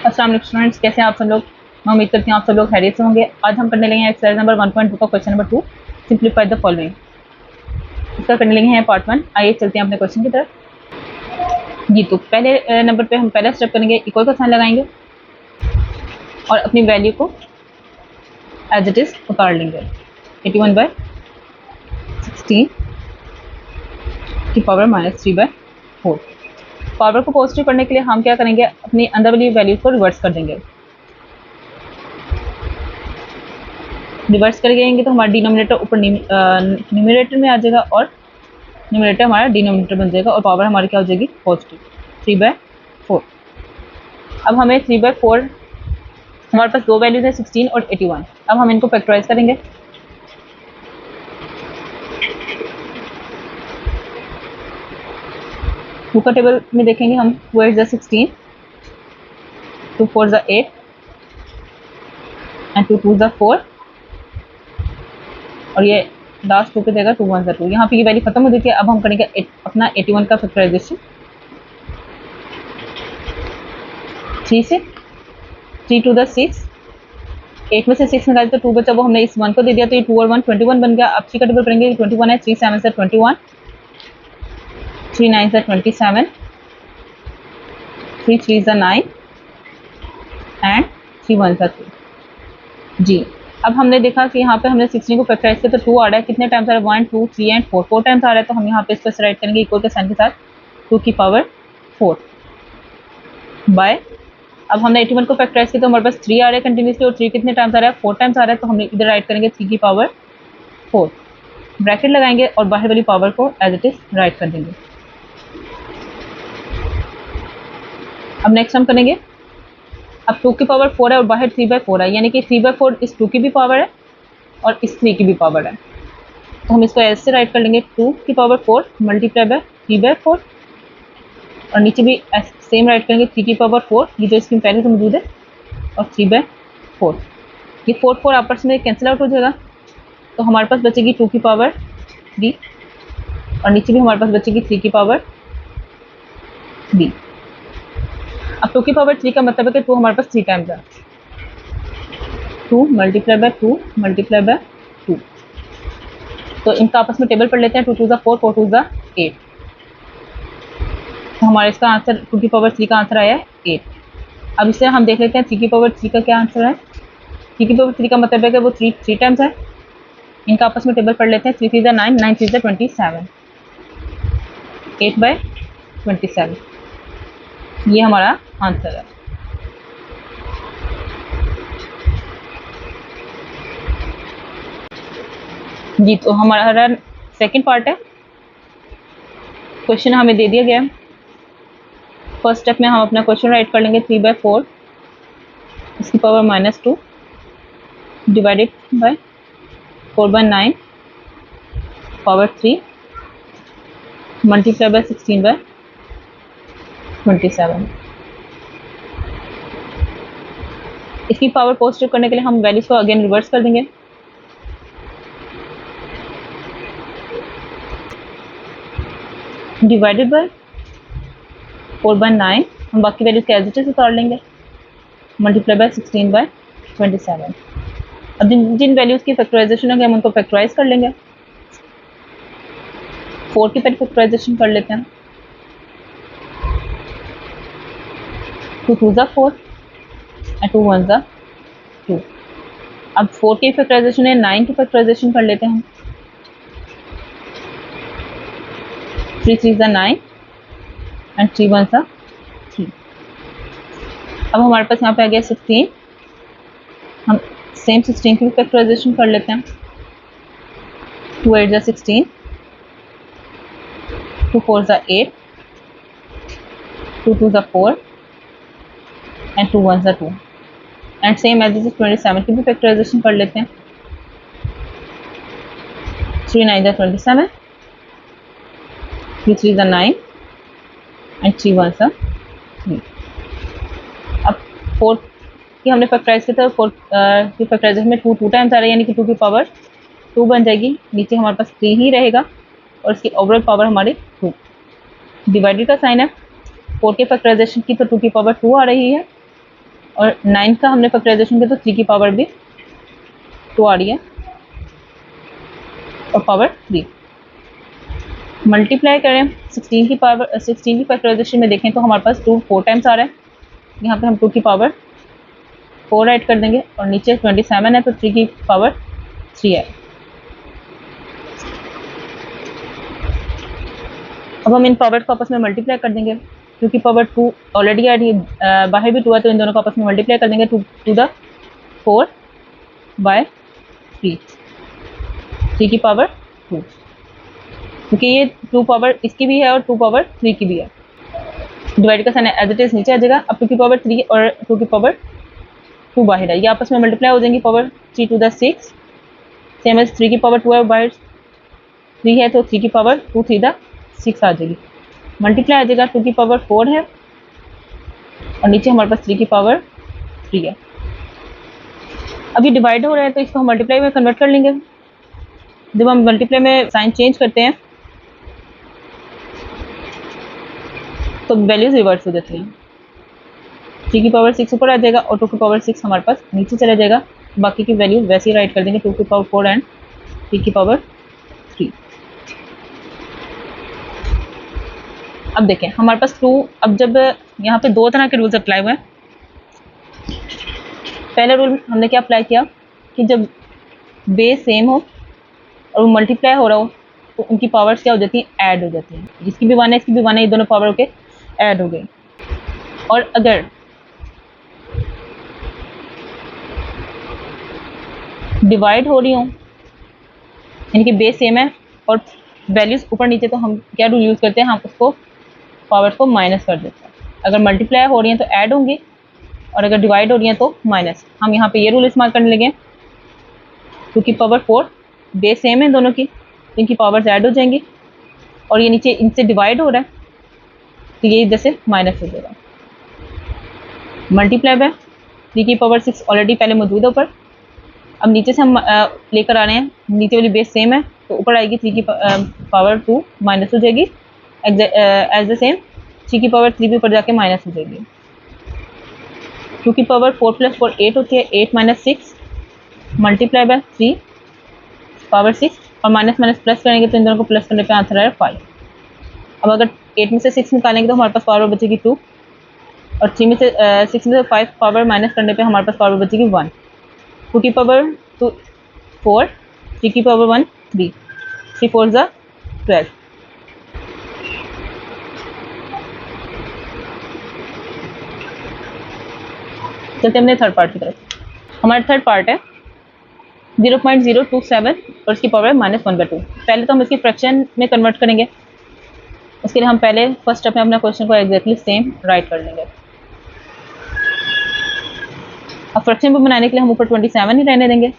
अस्सलाम वालेकुम स्टूडेंट्स, कैसे हैं आप सब लोग। मैं उम्मीद करती हूँ आप सब लोग खैरियत से होंगे। आज हम करने लगे हैं एक्सरसाइज नंबर 1.2 का question number 2, simplify the following. इसका करने लगे हैं पार्ट 1। आइए चलते हैं अपने क्वेश्चन की तरफ। जी, तो पहले नंबर पे हम पहला स्टेप करेंगे, इक्वल का साइन लगाएंगे और अपनी वैल्यू को एज इट इज उतार लेंगे। 81/16 की पावर -3/4। पावर को पॉजिटिव करने के लिए हम क्या करेंगे, अपनी अंदर वाली वैल्यू को रिवर्स कर देंगे। रिवर्स कर देंगे तो हमारा डिनोमिनेटर ऊपर न्यूमरेटर में आ जाएगा और न्यूमरेटर हमारा डिनोमिनेटर बन जाएगा और पावर हमारी क्या हो जाएगी, पॉजिटिव 3/4। अब हमें 3/4, हमारे पास दो वैल्यूज है 16 और 81। अब हम इनको फैक्टराइज करेंगे। टू का टेबल में देखेंगे हम, 2 8 ज़ा 16, 2 4 ज़ा 8 एंड 2 2 ज़ा 4 और ये लास्ट 2 पे देगा 2 1 ज़ा 2। यहाँ पे ये वैल्यू खत्म हो जाती है। अब हम करेंगे अपना 81 का फैक्टराइजेशन। 3 से 3 2 ज़ा 6, 8 में से 6 निकाले तो 2 बचा, वो हमने इस 1 को दे दिया तो ये 2 और 1 21 बन गया। अब 3 का टेबल करेंगे, 21 है, 3 7 ज़ा 21, 3 9 ज़ा 27, 3 3 ज़ा 9 एंड 3 1 ज़ा 3। जी, अब हमने देखा कि यहाँ पे हमने 16 को फैक्टराइज किया तो 2 आ रहा है। कितने टाइम्स आ रहा है, 1 2 3 एंड 4, 4 टाइम्स आ रहा है। तो हम यहाँ पे इसको राइट करेंगे इक्वल के साइन के साथ, 2 की पावर 4 बाय। अब हमने 81 को फैक्टराइज किया तो हमारे पास 3 आ रहा है कंटिन्यूसली और 3 कितने टाइम्स आ रहा है, 4 टाइम्स आ रहा है। तो हमने इधर राइट करेंगे 3 की पावर 4, ब्रैकेट लगाएंगे और बाहर वाली पावर को एज इट इज राइट कर देंगे। अब नेक्स्ट हम करेंगे, अब 2 की पावर 4 है और बाहर 3/4 है, यानी कि 3/4 इस 2 की भी पावर है और इस 3 की भी पावर है। तो हम इसको ऐसे राइट कर लेंगे, 2 की पावर 4 मल्टीप्लाई बाय 3/4 और नीचे भी सेम राइट करेंगे, 3 की पावर 4, ये जो इसकी पहले से मौजूद है, और 3/4। ये 4 4 आपस में कैंसिल आउट हो जाएगा तो हमारे पास बचेगी 2 की पावर 3 और नीचे भी हमारे पास बचेगी 3 की पावर 3। अब 2 की पावर 3 का मतलब है कि 2 हमारे पास 3 टाइम्स है, 2 मल्टीप्लाई बाय 2 मल्टीप्लाई बाय 2। तो इनका आपस में टेबल पढ़ लेते हैं, 2 2 ज़ा 4, 4 2 ज़ा 8। तो हमारे इसका आंसर 2 की पावर 3 का आंसर आया है 8। अब इससे हम देख लेते हैं 3 की पावर 3 का क्या आंसर है। 3 की पावर 3 का मतलब है कि वो 3 टाइम्स है। इनका आपस में टेबल पढ़ लेते हैं, 3 3 ज़ा 9, 9 3 ज़ा 27, 8/27। ये हमारा आंसर है। जी, तो हमारा सेकंड पार्ट है। क्वेश्चन हमें दे दिया गया है। फर्स्ट स्टेप में हम अपना क्वेश्चन राइट कर लेंगे, 3/4 इसकी power -2 divided by 4/9 power 3 multiply by 16/27। इसकी पावर पॉजिटिव करने के लिए हम वैल्यूज को अगेन रिवर्स कर देंगे। डिवाइडेड बाय 4/9, हम बाकी वैल्यूज के एज इट इज उतार लेंगे, मल्टीप्लाई बाय 16/27। अब जिन वैल्यूज की फैक्टराइजेशन होंगे हम उनको फैक्टराइज कर लेंगे। 4 की पहले फैक्टराइजेशन कर लेते हैं, 2 2 ज़ा 4 एंड 2 1 ज़ा 2। अब 4 की फैक्टराइजेशन है, 9 की फैक्टराइजेशन कर लेते हैं हम, 3 3 ज़ा 9 एंड 3 1 ज़ा 3। अब हमारे पास यहाँ पे आ गया 16। हम सेम 16 की फैक्टराइजेशन कर लेते हैं, 2 8 ज़ा 16, 2 4 ज़ा 8, 2 2 ज़ा 4 एंड 2 1 ज़ा 2 and same as it is 27 की भी फैक्टराइजेशन कर लेते हैं, 3 9 ज़ा 27, 3 3 ज़ा 9 एंड 3 1 ज़ा 3। अब 4 की हमने फैक्टराइज किया था, 4 की फैक्टराइजेशन में 2 टाइम्स आ रहा है, यानी कि 2 की पावर 2 बन जाएगी। नीचे हमारे पास 3 ही रहेगा और इसकी ओवरऑल पावर हमारी 2। डिवाइडेड का साइन है, 4 के फैक्टराइजेशन की तो 2 की पावर 2 आ रही है और 9 का हमने फैक्टराइजेशन किया तो 3 की पावर भी 2 आ रही है और पावर 3। मल्टीप्लाई करें 16 की पावर 16 की फैक्टराइजेशन में देखें तो हमारे पास 2 4 टाइम्स आ रहा है। यहाँ पे हम 2 की पावर 4 राइट कर देंगे और नीचे 27 है तो 3 की पावर 3 है। अब हम इन पावर को आपस में मल्टीप्लाई कर देंगे। 2 की पावर 2 ऑलरेडी आ रही है, बाहर भी 2 है तो इन दोनों को आपस में मल्टीप्लाई कर देंगे। 2 टू द 4 बाय 3, 3 की पावर 2, क्योंकि ये 2 पावर इसकी भी है और 2 पावर 3 की भी है। डिवाइड का साइन एज इट इज नीचे आ जाएगा। अब 2 की पावर 3 और 2 की पावर 2 बाहर है, ये आपस में मल्टीप्लाई हो जाएंगी। Power 3 to the 6 same as 3 की पावर 2 है, बाहर 3 है तो 3 की पावर 2 3 द 6 आ जाएगी। मल्टीप्लाई आ जाएगा 2 की पावर 4 है और नीचे हमारे पास 3 की पावर 3 है। अब ये डिवाइड हो रहा है तो इसको हम मल्टीप्लाई में कन्वर्ट कर लेंगे। जब हम मल्टीप्लाई में साइन चेंज करते हैं तो वैल्यूज रिवर्स हो जाती हैं। 3 की पावर 6 ऊपर आ जाएगा और 2 की पावर 6 हमारे पास नीचे चला जाएगा। बाकी की वैल्यू वैसे ही राइट कर देंगे, 2 की पावर 4 एंड 3 की पावर 3। अब देखें हमारे पास 2, अब जब यहाँ पे 2 तरह के रूल्स अप्लाई हुए हैं। पहला रूल हमने क्या अप्लाई किया कि जब बेस सेम हो और वो मल्टीप्लाई हो रहा हो तो उनकी पावर्स क्या हो जाती हैं, ऐड हो जाती हैं। इसकी भी 1 है इसकी भी 1 है, ये दोनों पावर होके ऐड हो गई। और अगर डिवाइड हो रही हो यानी कि बेस सेम है और वैल्यूज ऊपर नीचे, तो हम क्या रूल यूज़ करते हैं, हम उसको पावर्स को माइनस कर देते हैं। अगर मल्टीप्लाई हो रही हैं तो ऐड होंगी और अगर डिवाइड हो रही हैं तो माइनस। हम यहाँ पे ये रूल इस्तेमाल करने लगे, 2 की पावर 4 बेस सेम है दोनों की, तो इनकी पावर्स ऐड हो जाएंगी और ये नीचे इनसे डिवाइड हो रहा है तो ये इधर से माइनस हो जाएगा। मल्टीप्लाई है 3 की पावर 6 ऑलरेडी पहले मौजूद है ऊपर, अब नीचे से हम लेकर आ रहे हैं, नीचे वाली बेस सेम है तो ऊपर आएगी 3 की पावर 2 माइनस हो जाएगी एज द सेम। 3 की पावर 3 भी ऊपर जाके माइनस हो जाएगी। 2 की पावर 4 प्लस 4 8 होती है, 8 माइनस 6 मल्टीप्लाई बाय 3 पावर 6 और माइनस माइनस प्लस करेंगे तो इन दोनों को प्लस करने पे आंसर आएगा 5। अब अगर 8 में से 6 निकालेंगे तो हमारे पास पावर बचेगी 2 और 3 में से 6 में से 5 पावर माइनस करने पे हमारे पास पावर बचेगी 1। 2 की पावर 2 4, 3 की पावर 1 3, 3 4 ज़ा 12। चलते हमने थर्ड पार्ट की तरफ। हमारा थर्ड पार्ट है 0.027 और इसकी पावर है -1/2। पहले तो हम इसकी फ्रैक्शन में कन्वर्ट करेंगे, उसके लिए हम पहले फर्स्ट स्टेप में अपना क्वेश्चन को एग्जैक्टली सेम राइट कर लेंगे। अब फ्रैक्शन को बनाने के लिए हम ऊपर 27 ही रहने देंगे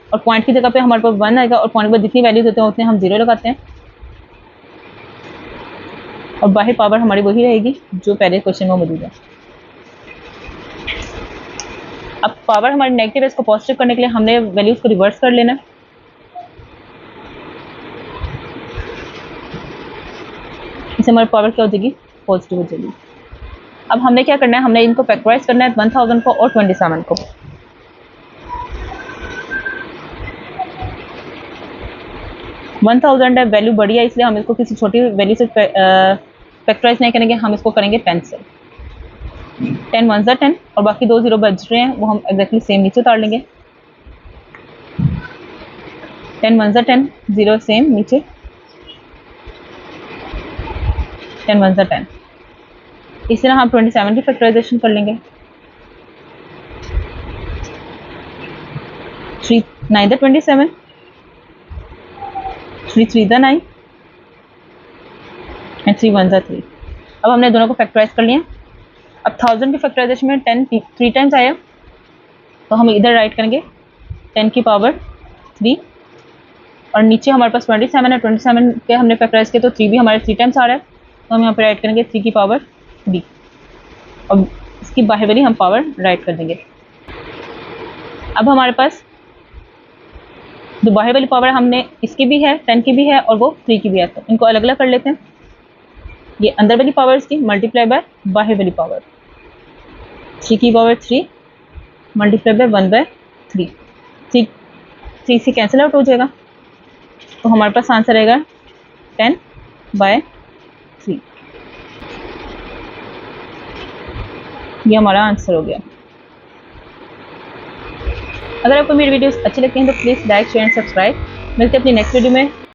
और पॉइंट की जगह पे हमारे पास 1 आएगा और पॉइंट पर जितनी वैल्यूज होते हैं उतने हम 0 लगाते हैं और बाहर पावर हमारी वही रहेगी जो पहले क्वेश्चन में मौजूद है। अब पावर हमारी नेगेटिव है, इसको पॉजिटिव करने के लिए हमने वैल्यूज को रिवर्स कर लेना। इससे हमारी पावर क्या हो जाएगी, पॉजिटिव हो जाएगी। अब हमने क्या करना है, हमने इनको फैक्टराइज करना है 1000 को और 27 को। वन 1000 है, वैल्यू बड़ी है इसलिए हम इसको किसी छोटी वैल्यू से फैक्टराइज नहीं करेंगे, हम इसको करेंगे 10 से। 10 1 ज़ा 10 और बाकी 2 0 बच रहे हैं वो हम एग्जैक्टली सेम नीचे उतार लेंगे। 10 1 ज़ा 10 0 सेम नीचे, 10 1 ज़ा 10। इस तरह हम 27 की फैक्टराइजेशन कर लेंगे। 3 9 ज़ा 27, 3 3 ज़ा 9 एंड 3 1 ज़ा 3। अब हमने दोनों को फैक्टराइज कर लिया। अब 1000 की फैक्टराइजेशन में 10 3 टाइम्स आया तो हम इधर राइट करेंगे 10 की पावर 3 और नीचे हमारे पास 27 है, 27 के हमने फैक्टराइज किया तो 3 भी हमारे 3 टाइम्स आ रहा है तो हम यहाँ पे राइट करेंगे 3 की पावर 3 और इसकी बाहर वाली हम पावर राइट कर देंगे। अब हमारे पास जो बाहर वाली पावर हमने इसकी भी है, 10 की भी है और वो 3 की भी है, तो इनको अलग अलग कर लेते हैं। ये अंदर वाली पावर्स की मल्टीप्लाई बाय बाहर वाली पावर। 3 की पावर 3 मल्टीप्लाई बाय 1/3, 3 से कैंसिल आउट हो जाएगा, तो हमारे पास आंसर आएगा 10/3। ये हमारा आंसर हो गया। अगर आपको मेरी वीडियोस अच्छी लगती हैं तो please like share and subscribe. मिलते हैं अपनी नेक्स्ट वीडियो में।